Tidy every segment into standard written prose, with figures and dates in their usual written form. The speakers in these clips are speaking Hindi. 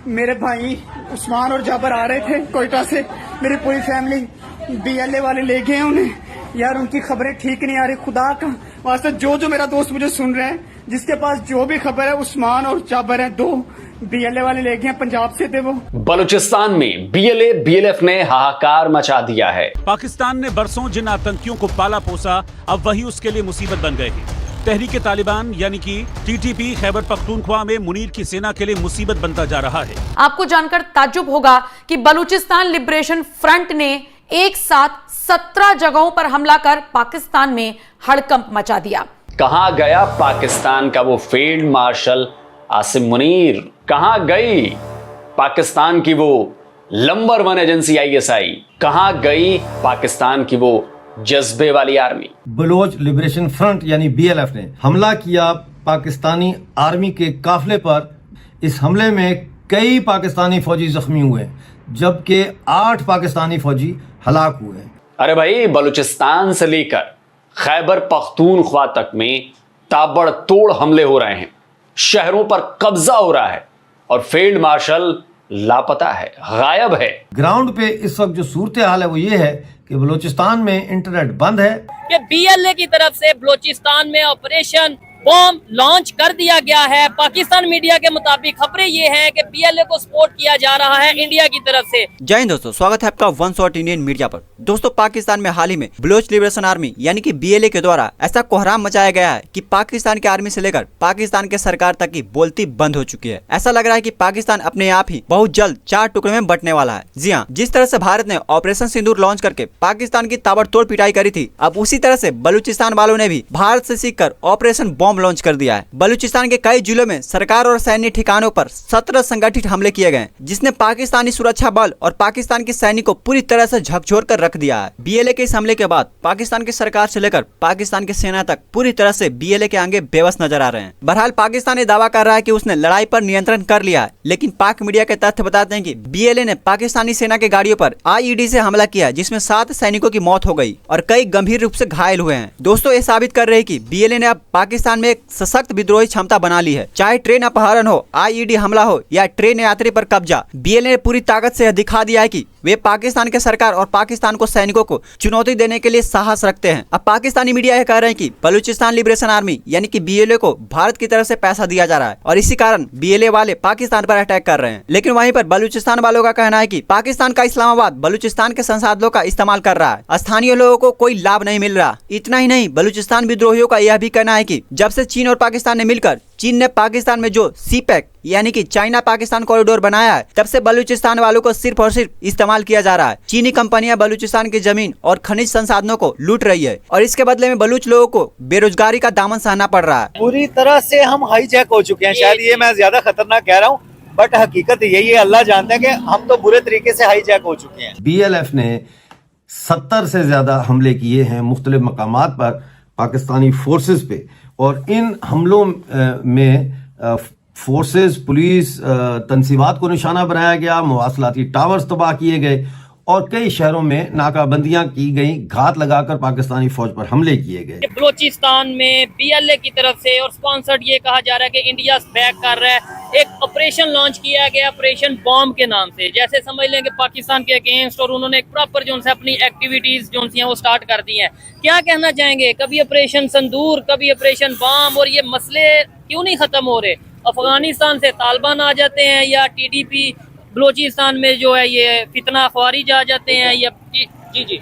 मेरे भाई उस्मान और जाबर आ रहे थे कोयटा से, मेरी पूरी फैमिली बीएलए वाले ले गए हैं उन्हें। यार उनकी खबरें ठीक नहीं आ रही, खुदा का वास्ते जो मेरा दोस्त मुझे सुन रहे हैं, जिसके पास जो भी खबर है, उस्मान और जाबर है, 2 बीएलए वाले ले गए हैं, पंजाब से थे वो। बलूचिस्तान में बीएलए बीएलएफ ने हाहाकार मचा दिया है। पाकिस्तान ने बरसों जिन आतंकियों को पाला पोसा, अब वही उसके लिए मुसीबत बन गए हैं। तहरीक तालिबान यानी कि टीटीपी खैबर पख्तूनख्वा में मुनीर की सेना के लिए मुसीबत बनता जा रहा है। आपको जानकर ताज्जुब होगा कि बलूचिस्तान लिबरेशन फ्रंट ने एक साथ 17 जगहों पर हमला कर पाकिस्तान में हड़कंप मचा दिया। कहां गया पाकिस्तान का वो फील्ड मार्शल आसिम मुनीर? कहां गई पाकिस्तान की वो नंबर 1 एजेंसी आईएसआई? कहां गई पाकिस्तान की वो जज्बे वाली आर्मी? बलोच लिबरेशन फ्रंट यानी बीएलएफ ने हमला किया पाकिस्तानी आर्मी के काफिले पर। इस हमले में कई पाकिस्तानी फौजी जख्मी हुए, जबकि 8 पाकिस्तानी फौजी हलाक हुए। अरे भाई, बलूचिस्तान से लेकर खैबर पख्तूनख्वा तक में ताबड़तोड़ हमले हो रहे हैं, शहरों पर कब्जा हो रहा है और फील्ड मार्शल लापता है, गायब है। ग्राउंड पे इस वक्त जो सूरत हाल है वो ये है कि बलूचिस्तान में इंटरनेट बंद है। कि बीएलए की तरफ से बलूचिस्तान में ऑपरेशन बॉम्ब लॉन्च कर दिया गया है। पाकिस्तान मीडिया के मुताबिक खबरें ये हैं कि बीएलए को सपोर्ट किया जा रहा है इंडिया की तरफ से। जय हिंद दोस्तों, स्वागत है आपका वन शॉट इंडियन मीडिया पर। दोस्तों, पाकिस्तान में हाल ही में बलोच लिबरेशन आर्मी यानी कि बीएलए के द्वारा ऐसा कोहराम मचाया गया है कि पाकिस्तान के आर्मी से लेकर पाकिस्तान के सरकार तक की बोलती बंद हो चुकी है। ऐसा लग रहा है कि पाकिस्तान अपने आप ही बहुत जल्द 4 टुकड़े में बंटने वाला है। जी हाँ, जिस तरह से भारत ने ऑपरेशन सिंदूर लॉन्च करके पाकिस्तान की ताबड़तोड़ पिटाई करी थी, अब उसी तरह से बलूचिस्तान वालों ने भी भारत से सीखकर ऑपरेशन बॉम्ब लॉन्च कर दिया है। बलूचिस्तान के कई जिलों में सरकार और सैन्य ठिकानों पर 17 संगठित हमले किए गए, जिसने पाकिस्तानी सुरक्षा बल और पाकिस्तान के सैनिकों को पूरी तरह से झकझोर कर रख दिया है। बीएलए के इस हमले के बाद पाकिस्तान की सरकार से लेकर पाकिस्तान की सेना तक पूरी तरह से बीएलए के आगे बेबस नजर आ रहे हैं। बहरहाल पाकिस्तान ये दावा कर रहा है कि उसने लड़ाई पर नियंत्रण कर लिया है, लेकिन पाक मीडिया के तथ्य बताते हैं कि बीएलए ने पाकिस्तानी सेना के गाड़ियों पर आईईडी से हमला किया, जिसमें 7 सैनिकों की मौत हो गई और कई गंभीर रूप से घायल हुए हैं। दोस्तों, ये साबित कर रहे हैं कि बीएलए ने अब पाकिस्तान में एक सशक्त विद्रोही क्षमता बना ली है। चाहे ट्रेन अपहरण हो, आईईडी हमला हो या ट्रेन यात्री पर कब्जा, बीएलए ने पूरी ताकत से दिखा दिया है कि वे पाकिस्तान के सरकार और पाकिस्तान को सैनिकों को चुनौती देने के लिए साहस रखते हैं। अब पाकिस्तानी मीडिया यह कह रहे हैं कि बलूचिस्तान लिबरेशन आर्मी यानी कि बीएलए को भारत की तरफ से पैसा दिया जा रहा है और इसी कारण बीएलए वाले पाकिस्तान पर अटैक कर रहे हैं। लेकिन वहीं पर बलूचिस्तान वालों का कहना है कि पाकिस्तान का इस्लामाबाद बलूचिस्तान के संसाधनों का इस्तेमाल कर रहा है, स्थानीय लोगों को कोई लाभ नहीं मिल रहा। इतना ही नहीं, बलूचिस्तान विद्रोहियों का यह भी कहना है कि जब से चीन और पाकिस्तान ने मिलकर चीन ने पाकिस्तान में जो सीपैक यानी कि चाइना पाकिस्तान कॉरिडोर बनाया है, तब से बलूचिस्तान वालों को सिर्फ और सिर्फ इस्तेमाल किया जा रहा है। चीनी कंपनियां बलूचिस्तान की जमीन और खनिज संसाधनों को लूट रही है और इसके बदले में बलूच लोगों को बेरोजगारी का दामन सहना पड़ रहा है। पूरी तरह से हम हाईजैक हो चुके हैं। शायद ये मैं ज्यादा खतरनाक कह रहा हूँ, बट हकीकत यही है, अल्लाह जानता है कि हम तो बुरे तरीके से हाईजैक हो चुके हैं। बीएलएफ ने 70 से ज्यादा हमले किए हैं मुख्तलिफ मकामात पर पाकिस्तानी फोर्सेस पे, और इन हमलों में फोर्सेस, पुलिस, तंसीबात को निशाना बनाया गया, मवासलाती टावर्स तबाह किए गए और कई शहरों में नाकाबंदियां की गई, घात लगाकर पाकिस्तानी फौज पर हमले किए गए। बलूचिस्तान में बीएलए की तरफ से और स्पॉन्सर्ड ये कहा जा रहा है कि इंडिया बैक कर रहा है। एक ऑपरेशन लॉन्च किया गया, ऑपरेशन बॉम्ब के नाम से, जैसे समझ लें कि पाकिस्तान के अगेंस्ट, और उन्होंने एक प्रॉपर जो अपनी एक्टिविटीज जो हैं वो स्टार्ट कर दी हैं। क्या कहना चाहेंगे, कभी ऑपरेशन संदूर, कभी ऑपरेशन बॉम्ब, और ये मसले क्यों नहीं खत्म हो रहे? अफगानिस्तान से तालिबान आ जाते हैं या टीडीपी बलूचिस्तान में जो है ये फितना ख्वारिज आ जाते हैं या जी।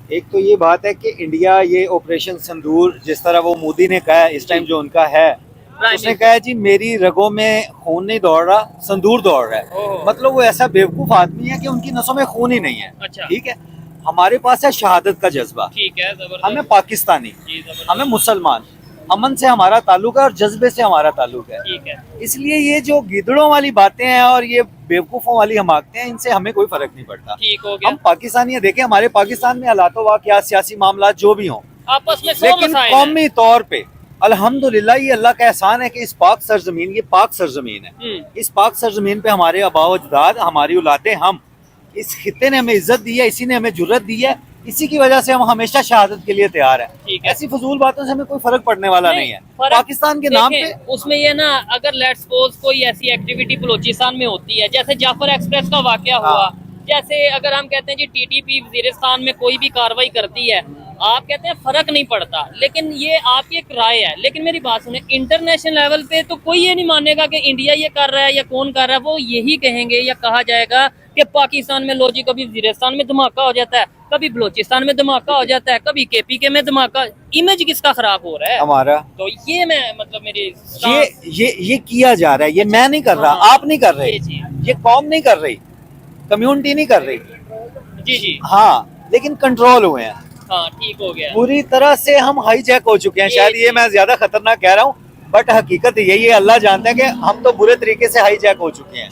एक तो ये बात है कि इंडिया ये ऑपरेशन संदूर, जिस तरह वो मोदी ने कहा इस टाइम जो उनका है, उसने कहा है जी मेरी रगों में खून नहीं दौड़ रहा, संदूर दौड़ रहा है। मतलब वो ऐसा बेवकूफ आदमी है कि उनकी नसों में खून ही नहीं है। अच्छा, ठीक है, हमारे पास है शहादत का जज्बा, ठीक है, हमें पाकिस्तानी, हमें मुसलमान, अमन से हमारा ताल्लुक है और जज्बे से हमारा ताल्लुक है, ठीक है। इसलिए ये जो गिदड़ों वाली बातें हैं और ये बेवकूफों वाली हमाकतें हैं, इनसे हमें कोई फर्क नहीं पड़ता। ठीक हो गया। हम पाकिस्तानी देखें, हमारे पाकिस्तान में हालात वाक़ियात, सियासी मामला जो भी हों, आपस में लेकिन कौमी तौर पे अल्हम्दुलिल्लाह ये अल्लाह का एहसान है कि इस पाक सरजमीन, ये पाक सरजमीन है, इस पाक सरजमीन पे हमारे आबा अजदाद, हमारी औलादें, हम, इस खित्ते ने हमें इज्जत दी है, इसी ने हमें जुर्रत दी है इसी की वजह से हम हमेशा शहादत के लिए तैयार ठीक हैं। है। ऐसी फजूल बातों से हमें कोई फर्क पड़ने वाला नहीं है। फर्क पाकिस्तान के नाम देखें, पे उसमें ये ना, अगर लेट्स सपोज कोई ऐसी एक्टिविटी बलूचिस्तान में होती है, जैसे जाफर एक्सप्रेस का वाकया हुआ, हाँ। जैसे अगर हम कहते हैं जी टीटीपी वजीरिस्तान में कोई भी कार्रवाई करती है, आप कहते हैं फर्क नहीं पड़ता, लेकिन ये आपकी एक राय है। लेकिन मेरी बात सुने, इंटरनेशनल लेवल पे तो कोई ये नहीं मानेगा कि इंडिया ये कर रहा है या कौन कर रहा है। वो यही कहेंगे या कहा जाएगा कि पाकिस्तान में लो जी, कभी वजीरिस्तान में धमाका हो जाता है, कभी बलूचिस्तान में धमाका हो जाता है, कभी केपीके में धमाका। इमेज किसका खराब हो रहा है? हमारा तो ये मैं मतलब मेरी ये किया जा रहा है। ये मैं नहीं कर रहा, हाँ। आप नहीं कर रहे, जी। ये कौम नहीं कर रही, कम्युनिटी नहीं कर रही। जी जी हाँ, लेकिन कंट्रोल हुए हैं हाँ, ठीक हो गया। पूरी तरह से। हम हाईजैक हो चुके हैं। जी, शायद जी। ये मैं ज्यादा खतरनाक कह रहा हूँ, बट हकीकत यही है, अल्लाह जानता है कि हम तो बुरे तरीके से हाईजैक हो चुके हैं।